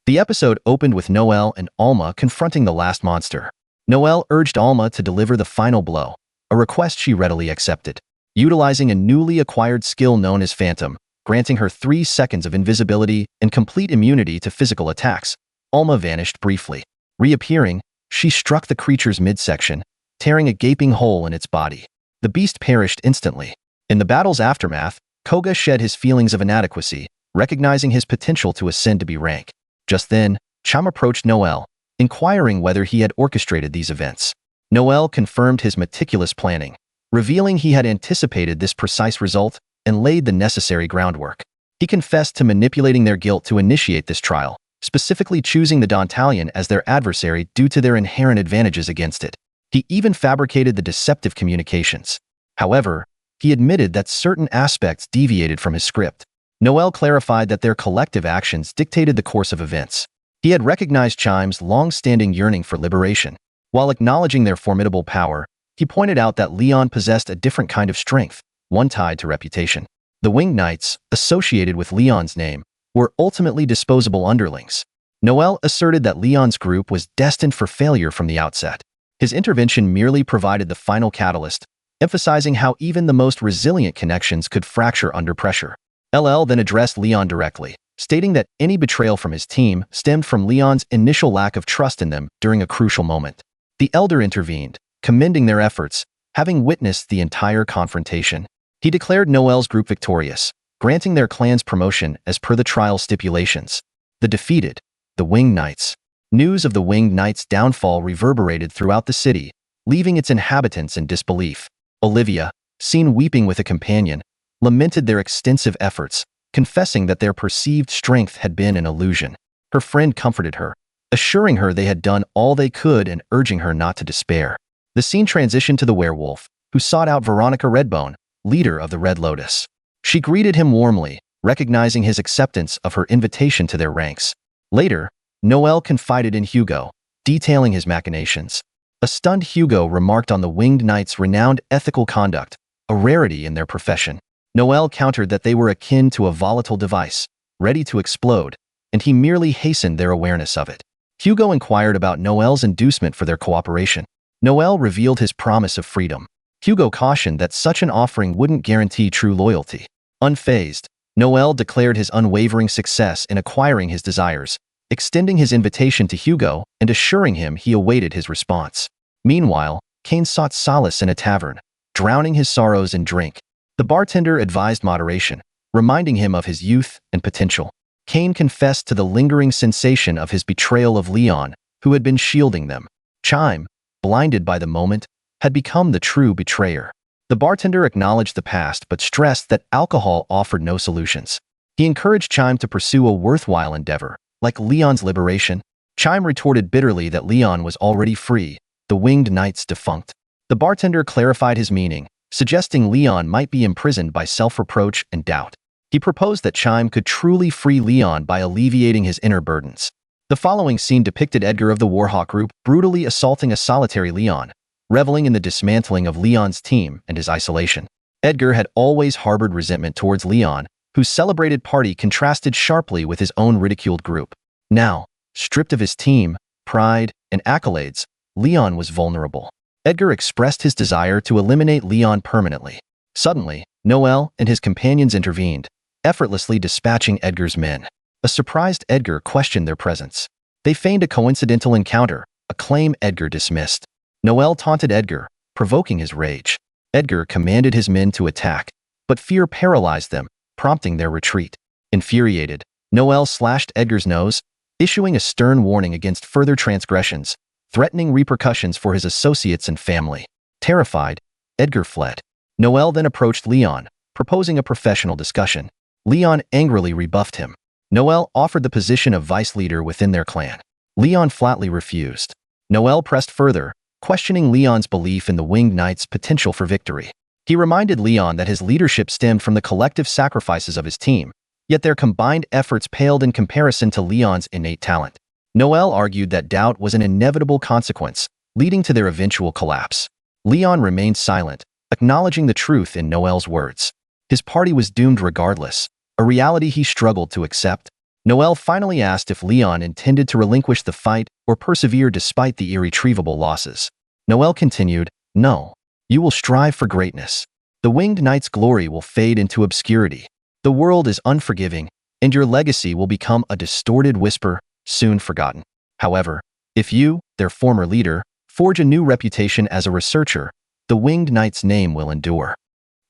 The episode opened with Noelle and Alma confronting the last monster. Noelle urged Alma to deliver the final blow, a request she readily accepted. Utilizing a newly acquired skill known as Phantom, granting her 3 seconds of invisibility and complete immunity to physical attacks, Alma vanished briefly. Reappearing, she struck the creature's midsection, tearing a gaping hole in its body. The beast perished instantly. In the battle's aftermath, Koga shed his feelings of inadequacy, recognizing his potential to ascend to B-rank. Just then, Cham approached Noelle, inquiring whether he had orchestrated these events. Noelle confirmed his meticulous planning, revealing he had anticipated this precise result and laid the necessary groundwork. He confessed to manipulating their guilt to initiate this trial, specifically choosing the Dantalion as their adversary due to their inherent advantages against it. He even fabricated the deceptive communications. However, he admitted that certain aspects deviated from his script. Noelle clarified that their collective actions dictated the course of events. He had recognized Chime's long-standing yearning for liberation. While acknowledging their formidable power, he pointed out that Lyon possessed a different kind of strength, one tied to reputation. The Winged Knights, associated with Lyon's name, were ultimately disposable underlings. Noelle asserted that Lyon's group was destined for failure from the outset. His intervention merely provided the final catalyst, emphasizing how even the most resilient connections could fracture under pressure. LL then addressed Lyon directly, stating that any betrayal from his team stemmed from Lyon's initial lack of trust in them during a crucial moment. The Elder intervened, commending their efforts, having witnessed the entire confrontation. He declared Noelle's group victorious, granting their clan's promotion as per the trial stipulations. The defeated, the Winged Knights. News of the Winged Knights' downfall reverberated throughout the city, leaving its inhabitants in disbelief. Olivia, seen weeping with a companion, lamented their extensive efforts, confessing that their perceived strength had been an illusion. Her friend comforted her, assuring her they had done all they could and urging her not to despair. The scene transitioned to the werewolf, who sought out Veronica Redbone, leader of the Red Lotus. She greeted him warmly, recognizing his acceptance of her invitation to their ranks. Later, Noelle confided in Hugo, detailing his machinations. A stunned Hugo remarked on the Winged Knights' renowned ethical conduct, a rarity in their profession. Noelle countered that they were akin to a volatile device, ready to explode, and he merely hastened their awareness of it. Hugo inquired about Noelle's inducement for their cooperation. Noelle revealed his promise of freedom. Hugo cautioned that such an offering wouldn't guarantee true loyalty. Unfazed, Noelle declared his unwavering success in acquiring his desires, extending his invitation to Hugo and assuring him he awaited his response. Meanwhile, Kane sought solace in a tavern, drowning his sorrows in drink. The bartender advised moderation, reminding him of his youth and potential. Kane confessed to the lingering sensation of his betrayal of Lyon, who had been shielding them. Chime, blinded by the moment, had become the true betrayer. The bartender acknowledged the past but stressed that alcohol offered no solutions. He encouraged Chime to pursue a worthwhile endeavor, like Lyon's liberation. Chime retorted bitterly that Lyon was already free, the Winged Knights defunct. The bartender clarified his meaning, suggesting Lyon might be imprisoned by self-reproach and doubt. He proposed that Chime could truly free Lyon by alleviating his inner burdens. The following scene depicted Edgar of the Warhawk group brutally assaulting a solitary Lyon, reveling in the dismantling of Lyon's team and his isolation. Edgar had always harbored resentment towards Lyon, whose celebrated party contrasted sharply with his own ridiculed group. Now, stripped of his team, pride, and accolades, Lyon was vulnerable. Edgar expressed his desire to eliminate Lyon permanently. Suddenly, Noelle and his companions intervened, effortlessly dispatching Edgar's men. A surprised Edgar questioned their presence. They feigned a coincidental encounter, a claim Edgar dismissed. Noelle taunted Edgar, provoking his rage. Edgar commanded his men to attack, but fear paralyzed them, prompting their retreat. Infuriated, Noelle slashed Edgar's nose, issuing a stern warning against further transgressions, threatening repercussions for his associates and family. Terrified, Edgar fled. Noelle then approached Lyon, proposing a professional discussion. Lyon angrily rebuffed him. Noelle offered the position of vice leader within their clan. Lyon flatly refused. Noelle pressed further, questioning Lyon's belief in the Winged Knights' potential for victory. He reminded Lyon that his leadership stemmed from the collective sacrifices of his team, yet their combined efforts paled in comparison to Lyon's innate talent. Noelle argued that doubt was an inevitable consequence, leading to their eventual collapse. Lyon remained silent, acknowledging the truth in Noelle's words. His party was doomed regardless, a reality he struggled to accept. Noelle finally asked if Lyon intended to relinquish the fight or persevere despite the irretrievable losses. Noelle continued, "No. You will strive for greatness. The Winged Knight's glory will fade into obscurity. The world is unforgiving, and your legacy will become a distorted whisper, soon forgotten. However, if you, their former leader, forge a new reputation as a researcher, the Winged Knight's name will endure."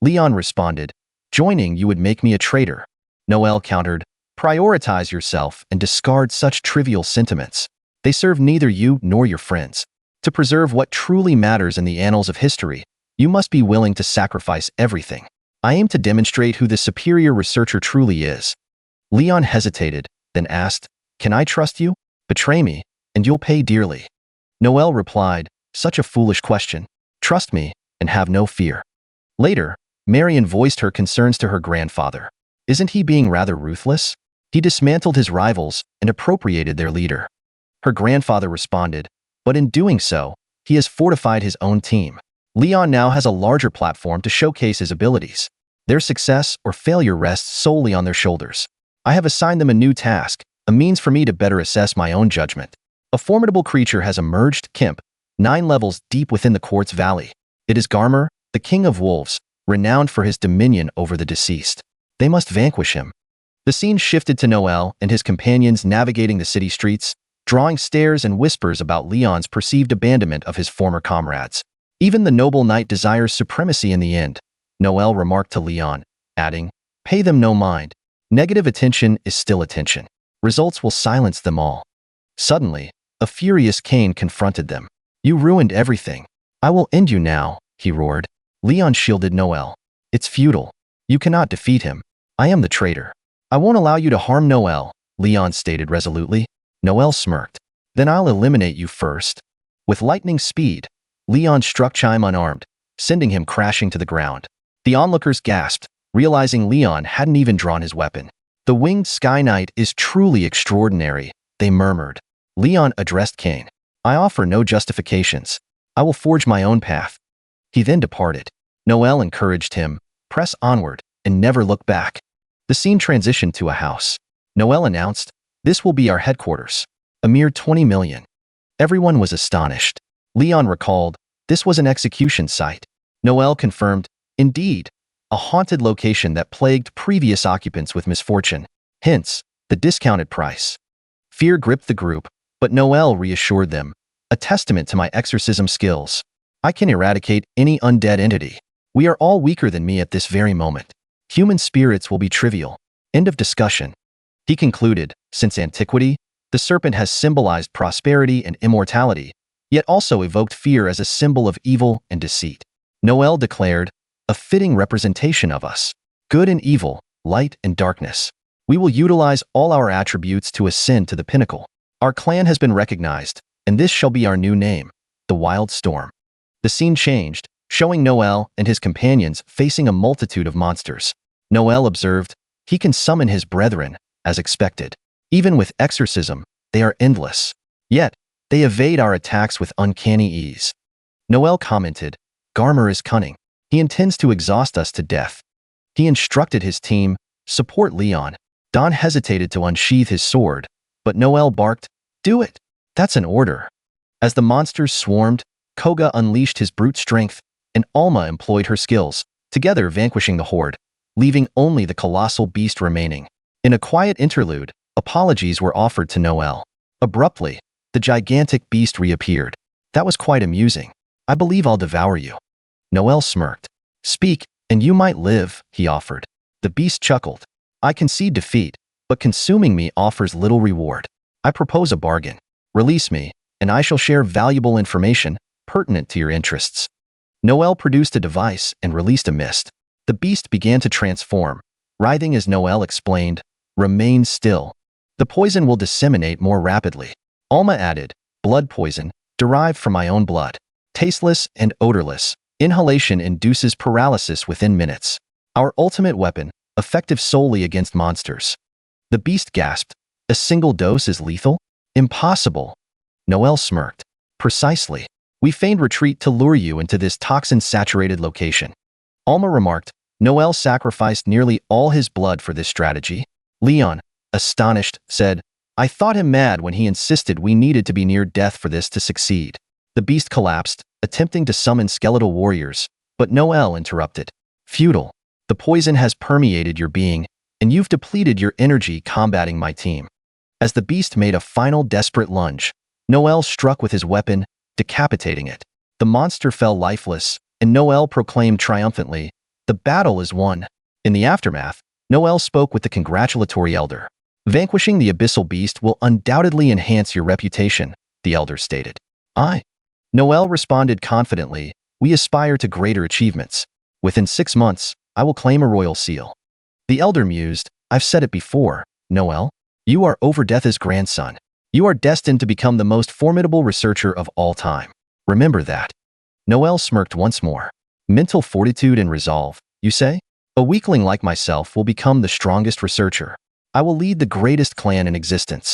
Lyon responded, "Joining you would make me a traitor." Noelle countered, "Prioritize yourself and discard such trivial sentiments. They serve neither you nor your friends. To preserve what truly matters in the annals of history, you must be willing to sacrifice everything. I aim to demonstrate who the superior researcher truly is." Lyon hesitated, then asked, "Can I trust you? Betray me, and you'll pay dearly." Noelle replied, "Such a foolish question. Trust me, and have no fear." Later, Marion voiced her concerns to her grandfather. Isn't he being rather ruthless? He dismantled his rivals and appropriated their leader. Her grandfather responded, "But in doing so, he has fortified his own team. Lyon now has a larger platform to showcase his abilities. Their success or failure rests solely on their shoulders. I have assigned them a new task, a means for me to better assess my own judgment. A formidable creature has emerged, Kimp, 9 levels deep within the Quartz Valley. It is Garmer, the King of Wolves, renowned for his dominion over the deceased. They must vanquish him." The scene shifted to Noelle and his companions navigating the city streets, drawing stares and whispers about Lyon's perceived abandonment of his former comrades. "Even the noble knight desires supremacy in the end," Noelle remarked to Lyon, adding, "Pay them no mind. Negative attention is still attention. Results will silence them all." Suddenly, a furious Kane confronted them. "You ruined everything. I will end you now," he roared. Lyon shielded Noelle. "It's futile. You cannot defeat him. I am the traitor. I won't allow you to harm Noelle," Lyon stated resolutely. Noelle smirked. "Then I'll eliminate you first." With lightning speed, Lyon struck Chime unarmed, sending him crashing to the ground. The onlookers gasped, realizing Lyon hadn't even drawn his weapon. "The Winged Sky Knight is truly extraordinary," they murmured. Lyon addressed Kane. "I offer no justifications. I will forge my own path." He then departed. Noelle encouraged him, "Press onward, and never look back." The scene transitioned to a house. Noelle announced, "This will be our headquarters. A mere 20 million. Everyone was astonished. Lyon recalled, "This was an execution site." Noelle confirmed, "Indeed, a haunted location that plagued previous occupants with misfortune. Hence, the discounted price." Fear gripped the group, but Noelle reassured them, "A testament to my exorcism skills. I can eradicate any undead entity. We are all weaker than me at this very moment. Human spirits will be trivial. End of discussion." He concluded, "Since antiquity, the serpent has symbolized prosperity and immortality, yet also evoked fear as a symbol of evil and deceit." Noelle declared, "A fitting representation of us. Good and evil, light and darkness. We will utilize all our attributes to ascend to the pinnacle. Our clan has been recognized, and this shall be our new name, the Wild Storm." The scene changed, showing Noelle and his companions facing a multitude of monsters. Noelle observed, "He can summon his brethren, as expected. Even with exorcism, they are endless. Yet, they evade our attacks with uncanny ease." Noelle commented, "Garmer is cunning. He intends to exhaust us to death." He instructed his team, "Support Lyon." Don hesitated to unsheath his sword, but Noelle barked, "Do it. That's an order." As the monsters swarmed, Koga unleashed his brute strength, and Alma employed her skills, together vanquishing the horde, leaving only the colossal beast remaining. In a quiet interlude, apologies were offered to Noelle. Abruptly, the gigantic beast reappeared. "That was quite amusing. I believe I'll devour you." Noelle smirked. "Speak, and you might live," he offered. The beast chuckled. "I concede defeat, but consuming me offers little reward. I propose a bargain. Release me, and I shall share valuable information pertinent to your interests." Noelle produced a device and released a mist. The beast began to transform, writhing as Noelle explained, "Remain still. The poison will disseminate more rapidly." Alma added, "Blood poison, derived from my own blood. Tasteless and odorless, inhalation induces paralysis within minutes. Our ultimate weapon, effective solely against monsters." The beast gasped, "A single dose is lethal? Impossible." Noelle smirked. "Precisely. We feigned retreat to lure you into this toxin-saturated location." Alma remarked, "Noelle sacrificed nearly all his blood for this strategy." Lyon, astonished, said, I thought him mad when he insisted we needed to be near death for this to succeed. The beast collapsed, attempting to summon skeletal warriors, but Noel interrupted. Futile. The poison has permeated your being, and you've depleted your energy combating my team. As the beast made a final desperate lunge, Noel struck with his weapon, decapitating it. The monster fell lifeless, and Noel proclaimed triumphantly, the battle is won. In the aftermath, Noel spoke with the congratulatory elder. Vanquishing the abyssal beast will undoubtedly enhance your reputation, the elder stated. Noel responded confidently, we aspire to greater achievements. Within 6 months, I will claim a royal seal. The elder mused, I've said it before, Noel. You are Overdeath's grandson. You are destined to become the most formidable researcher of all time. Remember that. Noel smirked once more. Mental fortitude and resolve, you say? A weakling like myself will become the strongest researcher. I will lead the greatest clan in existence.